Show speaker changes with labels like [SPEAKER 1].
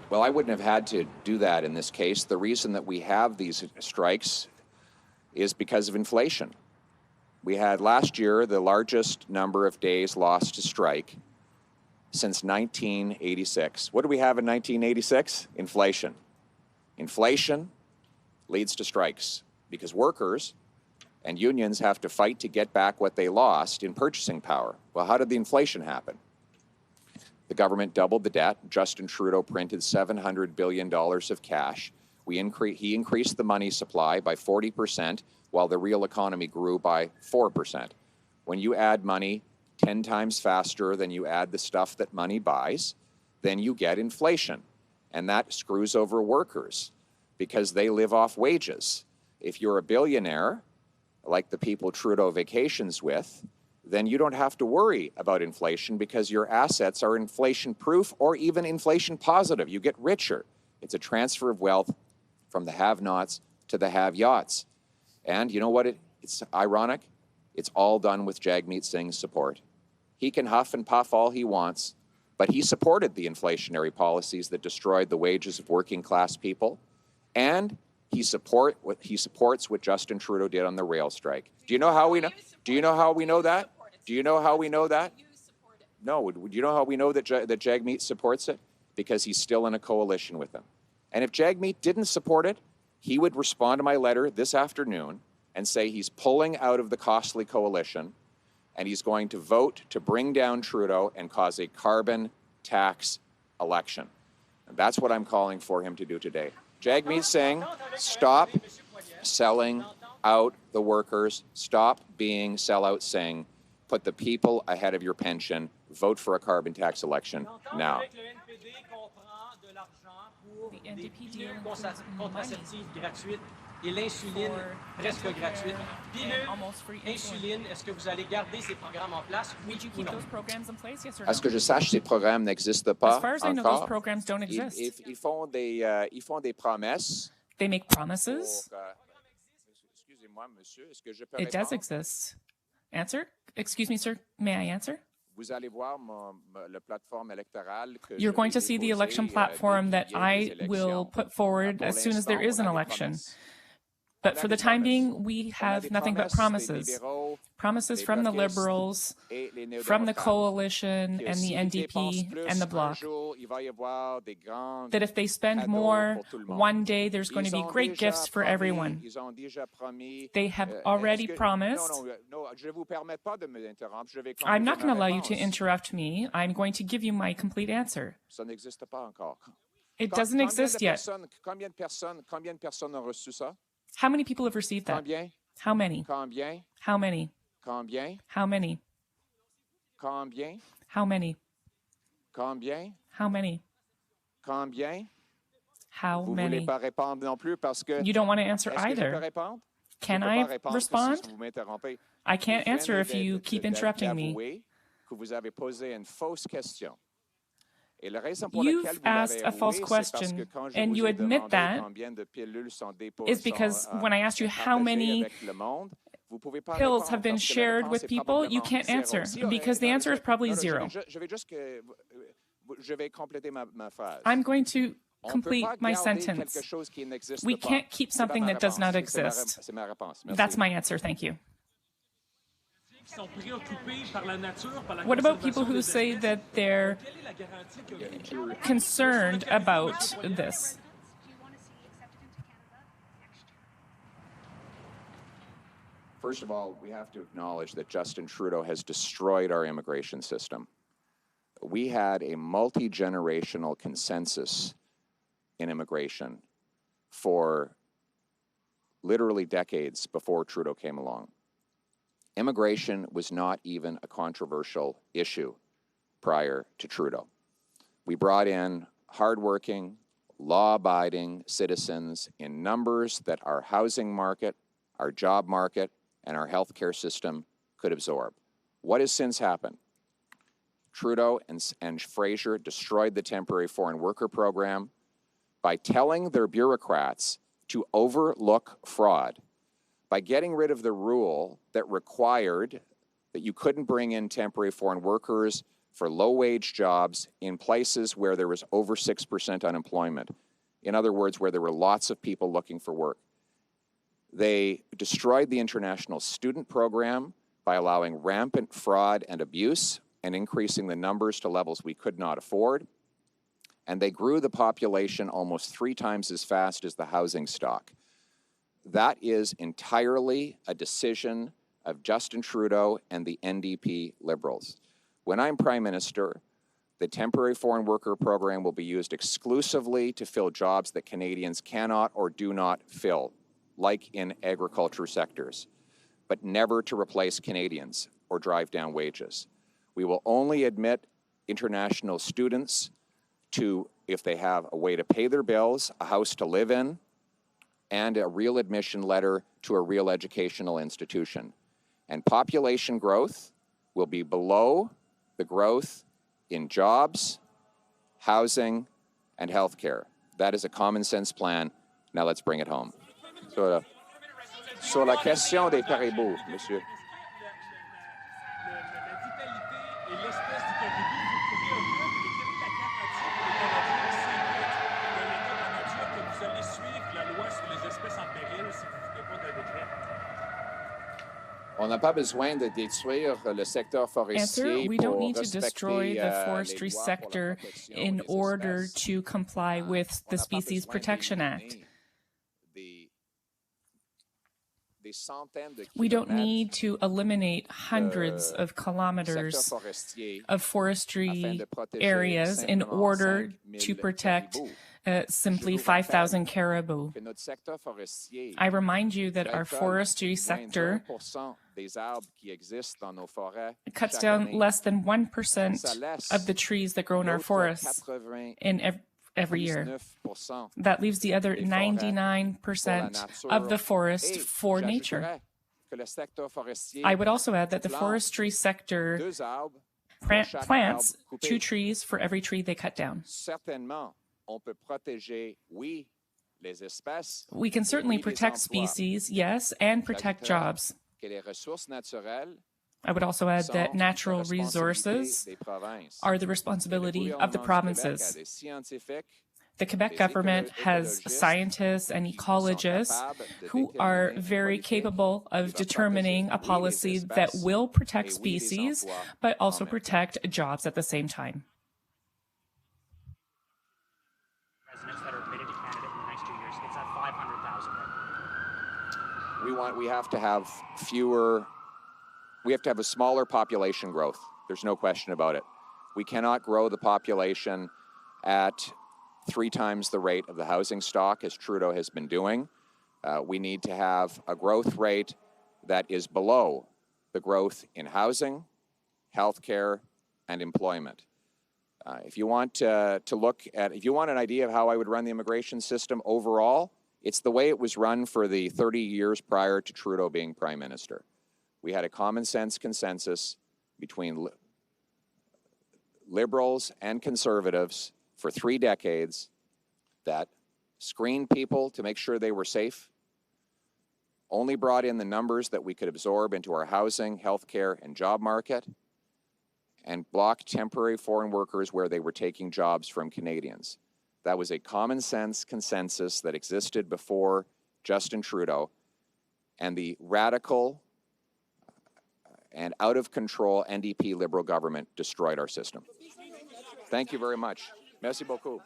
[SPEAKER 1] Well, I wouldn't have had to do that in this case. The reason that we have these strikes is because of inflation. We had last year the largest number of days lost to strike since 1986. What do we have in 1986? Inflation. Inflation leads to strikes because workers and unions have to fight to get back what they lost in purchasing power. Well, how did the inflation happen? The government doubled the debt. Justin Trudeau printed $700 billion of cash. He increased the money supply by 40%, while the real economy grew by 4%. When you add money 10 times faster than you add the stuff that money buys, then you get inflation. And that screws over workers because they live off wages. If you're a billionaire, like the people Trudeau vacations with, then you don't have to worry about inflation because your assets are inflation-proof or even inflation-positive. You get richer. It's a transfer of wealth from the have-nots to the have-yachts. And you know what? It's ironic. It's all done with Jagmeet Singh's support. He can huff and puff all he wants, but he supported the inflationary policies that destroyed the wages of working-class people, and he supports what Justin Trudeau did on the rail strike. Do you know how we know? Do you know how we know that? Do you know how we know that? No. Do you know how we know that Jagmeet supports it? Because he's still in a coalition with him. And if Jagmeet didn't support it, he would respond to my letter this afternoon and say he's pulling out of the costly coalition and he's going to vote to bring down Trudeau and cause a carbon tax election. And that's what I'm calling for him to do today. Jagmeet Singh, stop selling out the workers. Stop being sellout Singh. Put the people ahead of your pension. Vote for a carbon tax election now.
[SPEAKER 2] The NDP deal contraceptives gratuites et l'insuline presque gratuite. Pilule, insuline, est-ce que vous allez garder ces programmes en place? Would you keep those programs in place? Yes or no?
[SPEAKER 1] À ce que je sache, ces programmes n'existent pas
[SPEAKER 2] as far as I know, those programs don't exist.
[SPEAKER 1] Ils font des promesses.
[SPEAKER 2] They make promises.
[SPEAKER 1] Excusez-moi, monsieur, est-ce que je peux
[SPEAKER 2] It does exist. Answer? Excuse me, sir. May I answer? You're going to see the election platform that I will put forward as soon as there is an election. But for the time being, we have nothing but promises. Promises from the Liberals, from the Coalition and the NDP and the Bloc, that if they spend more, one day there's going to be great gifts for everyone. They have already promised. I'm not going to allow you to interrupt me. I'm going to give you my complete answer. It doesn't exist yet. How many people have received that? How many? How many? How many? How many? How many? How many? How many? You don't want to answer either. Can I respond? I can't answer if you keep interrupting me. You've asked a false question, and you admit that is because when I asked you how many pills have been shared with people, you can't answer, because the answer is probably zero. I'm going to complete my sentence. We can't keep something that does not exist. That's my answer. Thank you. What about people who say that they're concerned about this?
[SPEAKER 1] First of all, we have to acknowledge that Justin Trudeau has destroyed our immigration system. We had a multi-generational consensus in immigration for literally decades before Trudeau came along. Immigration was not even a controversial issue prior to Trudeau. We brought in hardworking, law-abiding citizens in numbers that our housing market, our job market, and our healthcare system could absorb. What has since happened? Trudeau and Fraser destroyed the temporary foreign worker program by telling their bureaucrats to overlook fraud, by getting rid of the rule that required that you couldn't bring in temporary foreign workers for low-wage jobs in places where there was over 6% unemployment. In other words, where there were lots of people looking for work. They destroyed the international student program by allowing rampant fraud and abuse and increasing the numbers to levels we could not afford. And they grew the population almost 3 times as fast as the housing stock. That is entirely a decision of Justin Trudeau and the NDP Liberals. When I'm Prime Minister, the temporary foreign worker program will be used exclusively to fill jobs that Canadians cannot or do not fill, like in agriculture sectors, but never to replace Canadians or drive down wages. We will only admit international students to, if they have a way to pay their bills, a house to live in, and a real admission letter to a real educational institution. And population growth will be below the growth in jobs, housing, and healthcare. That is a common sense plan. Now let's bring it home. Sur la question des caribous, monsieur. On n'a pas besoin de détruire le secteur forestier.
[SPEAKER 2] We don't need to destroy the forestry sector in order to comply with the Species Protection Act. We don't need to eliminate hundreds of kilometers of forestry areas in order to protect simply 5,000 caribou. I remind you that our forestry sector cuts down less than 1% of the trees that grow in our forests in every year. That leaves the other 99% of the forest for nature. I would also add that the forestry sector plants 2 trees for every tree they cut down. We can certainly protect species, yes, and protect jobs. I would also add that natural resources are the responsibility of the provinces. The Quebec government has scientists and ecologists who are very capable of determining a policy that will protect species, but also protect jobs at the same time.
[SPEAKER 3] Residents that are admitted to Canada in the next 2 years, it's at 500,000 right now.
[SPEAKER 1] We have to have fewer. We have to have a smaller population growth. There's no question about it. We cannot grow the population at 3 times the rate of the housing stock, as Trudeau has been doing. We need to have a growth rate that is below the growth in housing, healthcare, and employment. If you want if you want an idea of how I would run the immigration system overall, it's the way it was run for the 30 years prior to Trudeau being Prime Minister. We had a common sense consensus between Liberals and Conservatives for 3 decades that screened people to make sure they were safe, only brought in the numbers that we could absorb into our housing, healthcare, and job market, and blocked temporary foreign workers where they were taking jobs from Canadians. That was a common sense consensus that existed before Justin Trudeau, and the radical and out-of-control NDP Liberal government destroyed our system. Thank you very much. Merci beaucoup.